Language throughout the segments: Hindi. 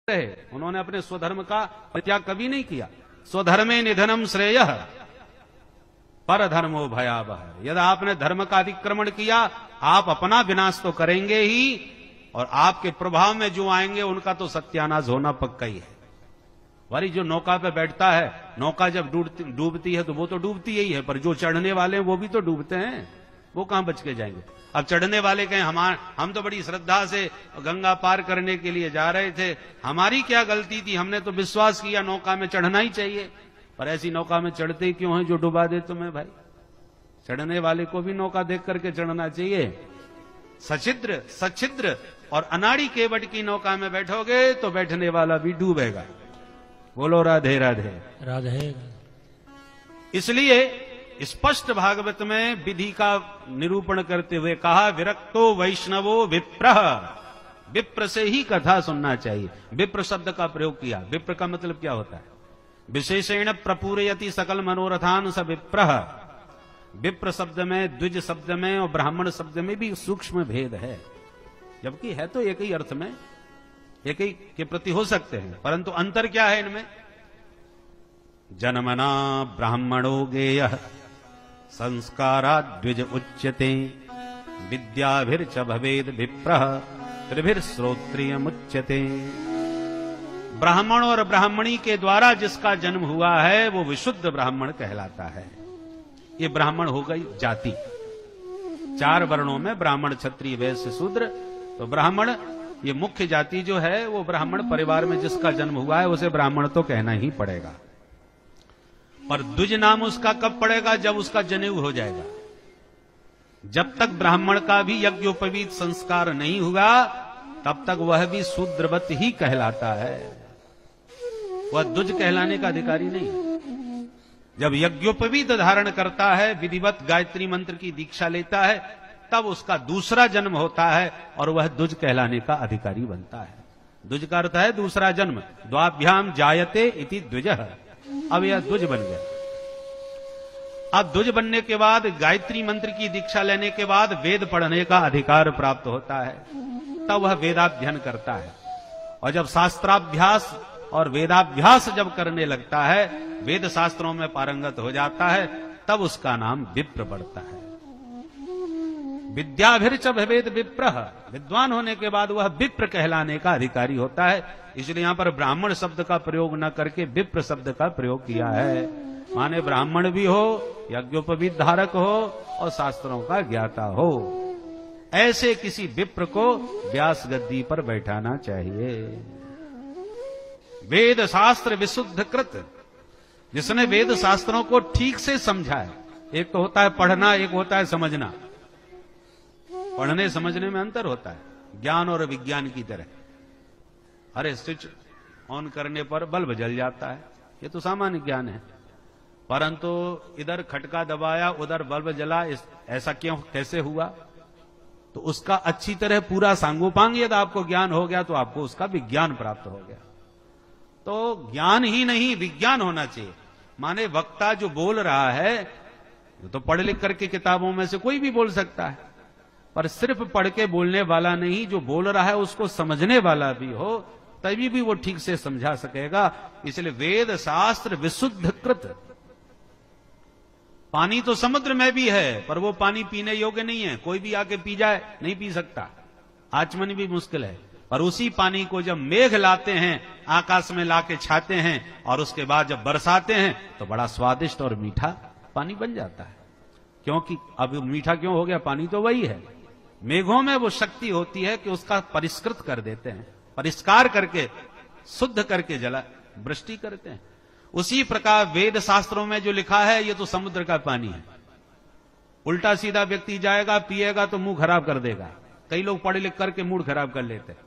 रहे, उन्होंने अपने स्वधर्म का परित्याग कभी नहीं किया। स्वधर्मे निधनम श्रेयः परधर्मो भयावह। यदि आपने धर्म का अतिक्रमण किया, आप अपना विनाश तो करेंगे ही, और आपके प्रभाव में जो आएंगे उनका तो सत्यानाश होना पक्का ही है। वारी जो नौका पे बैठता है, नौका जब डूबती है तो वो तो डूबती ही है, पर जो चढ़ने वाले हैं वो भी तो डूबते हैं, वो कहां बच के जाएंगे। अब चढ़ने वाले कहें हम तो बड़ी श्रद्धा से गंगा पार करने के लिए जा रहे थे, हमारी क्या गलती थी, हमने तो विश्वास किया नौका में चढ़ना ही चाहिए। पर ऐसी नौका में चढ़ते क्यों हैं जो डुबा दे तुम्हें भाई। चढ़ने वाले को भी नौका देख करके चढ़ना चाहिए। सछिद्र सच्छिद्र और अनाड़ी केवट की नौका में बैठोगे तो बैठने वाला भी डूबेगा। बोलो राधे राधे राधे। इसलिए स्पष्ट भागवत में विधि का निरूपण करते हुए कहा, विरक्तो वैष्णवो विप्रः। विप्र से ही कथा सुनना चाहिए। विप्र शब्द का प्रयोग किया। विप्र का मतलब क्या होता है? विशेषण प्रपूरयति सकल मनोरथान स विप्रः। विप्र शब्द में, द्विज शब्द में और ब्राह्मण शब्द में भी सूक्ष्म भेद है, जबकि है तो एक ही अर्थ में, एक ही के प्रति हो सकते हैं, परंतु अंतर क्या है इनमें? जन्मना ब्राह्मणो गेयः संस्काराद् द्विज उच्यते विद्याभिर्च भवेद विप्रः त्रिभिर श्रोत्रियमुच्यते। ब्राह्मण और ब्राह्मणी के द्वारा जिसका जन्म हुआ है वो विशुद्ध ब्राह्मण कहलाता है। ये ब्राह्मण हो गई जाति। 4 वर्णों में ब्राह्मण, क्षत्रिय, वैश्य, शूद्र। तो ब्राह्मण ये मुख्य जाति जो है, वो ब्राह्मण परिवार में जिसका जन्म हुआ है उसे ब्राह्मण तो कहना ही पड़ेगा। पर द्विज नाम उसका कब पड़ेगा? जब उसका जनेऊ हो जाएगा। जब तक ब्राह्मण का भी यज्ञोपवीत संस्कार नहीं हुआ तब तक वह भी शूद्रवत ही कहलाता है, वह द्विज कहलाने का अधिकारी नहीं है। जब यज्ञोपवीत धारण करता है, विधिवत गायत्री मंत्र की दीक्षा लेता है, तब उसका दूसरा जन्म होता है और वह द्विज कहलाने का अधिकारी बनता है। द्विज का अर्थ है दूसरा जन्म। द्वाभ्याम जायते इति द्विजः। अब यह द्विज बन गया। अब द्विज बनने के बाद, गायत्री मंत्र की दीक्षा लेने के बाद वेद पढ़ने का अधिकार प्राप्त होता है, तब वह वेदाध्ययन करता है। और जब शास्त्राभ्यास और वेदाभ्यास जब करने लगता है, वेद शास्त्रों में पारंगत हो जाता है, तब उसका नाम विप्र पड़ता है। विद्याभिर्च भवेद विप्रः। विद्वान होने के बाद वह विप्र कहलाने का अधिकारी होता है। इसलिए यहां पर ब्राह्मण शब्द का प्रयोग न करके विप्र शब्द का प्रयोग किया है। माने ब्राह्मण भी हो, यज्ञोपवीत धारक हो और शास्त्रों का ज्ञाता हो, ऐसे किसी विप्र को व्यास गद्दी पर बैठाना चाहिए। वेद शास्त्र विशुद्ध कृत, जिसने वेद शास्त्रों को ठीक से समझा है। एक तो होता है पढ़ना, एक होता है समझना। पढ़ने समझने में अंतर होता है, ज्ञान और विज्ञान की तरह। अरे स्विच ऑन करने पर बल्ब जल जाता है, ये तो सामान्य ज्ञान है। परंतु इधर खटका दबाया, उधर बल्ब जला, ऐसा क्यों, कैसे हुआ? तो उसका अच्छी तरह पूरा सांगोपांग यदि आपको ज्ञान हो गया तो आपको उसका विज्ञान प्राप्त हो गया। तो ज्ञान ही नहीं, विज्ञान होना चाहिए। माने वक्ता जो बोल रहा है, तो पढ़ लिख करके किताबों में से कोई भी बोल सकता है, पर सिर्फ पढ़ के बोलने वाला नहीं, जो बोल रहा है उसको समझने वाला भी हो, तभी भी वो ठीक से समझा सकेगा। इसलिए वेद शास्त्र विशुद्ध कृत। पानी तो समुद्र में भी है, पर वो पानी पीने योग्य नहीं है। कोई भी आके पी जाए, नहीं पी सकता। आचमन भी मुश्किल है। पर उसी पानी को जब मेघ लाते हैं, आकाश में लाके छाते हैं, और उसके बाद जब बरसाते हैं तो बड़ा स्वादिष्ट और मीठा पानी बन जाता है। क्योंकि अब मीठा क्यों हो गया? पानी तो वही है। मेघों में वो शक्ति होती है कि उसका परिष्कृत कर देते हैं, परिष्कार करके शुद्ध करके जला वृष्टि करते हैं। उसी प्रकार वेद शास्त्रों में जो लिखा है, ये तो समुद्र का पानी है। उल्टा सीधा व्यक्ति जाएगा, पिएगा तो मुंह खराब कर देगा। कई लोग पढ़ लिख करके मूड खराब कर लेते हैं।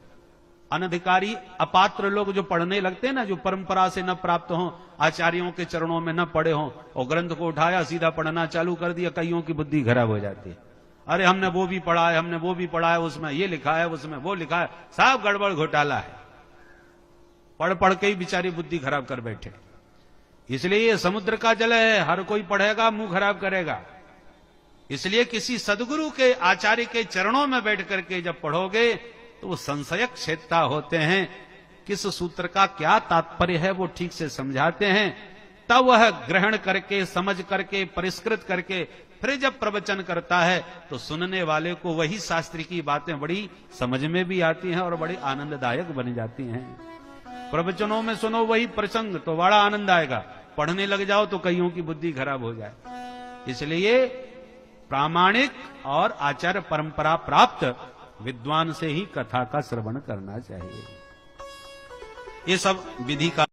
अनधिकारी अपात्र लोग जो पढ़ने लगते हैं ना, जो परंपरा से न प्राप्त हो, आचार्यों के चरणों में न पढ़े हो, और ग्रंथ को उठाया सीधा पढ़ना चालू कर दिया, कईयों की बुद्धि खराब हो जाती है। अरे हमने वो भी पढ़ा है, हमने वो भी पढ़ा है, उसमें ये लिखा है, उसमें वो लिखा है, सब गड़बड़ घोटाला है। पढ़ पढ़ के ही बेचारी बुद्धि खराब कर बैठे। इसलिए ये समुद्र का जल है, हर कोई पढ़ेगा मुंह खराब करेगा। इसलिए किसी सदगुरु के, आचार्य के चरणों में बैठ करके जब पढ़ोगे तो वो संशयक क्षेत्रता होते हैं, किस सूत्र का क्या तात्पर्य है वो ठीक से समझाते हैं, तब वह ग्रहण करके समझ करके परिष्कृत करके फिर जब प्रवचन करता है तो सुनने वाले को वही शास्त्री की बातें बड़ी समझ में भी आती हैं और बड़ी आनंददायक बन जाती हैं। प्रवचनों में सुनो वही प्रसंग तो बड़ा आनंद आएगा, पढ़ने लग जाओ तो कईयों की बुद्धि खराब हो जाए। इसलिए प्रामाणिक और आचार्य परंपरा प्राप्त विद्वान से ही कथा का श्रवण करना चाहिए। ये सब विधि का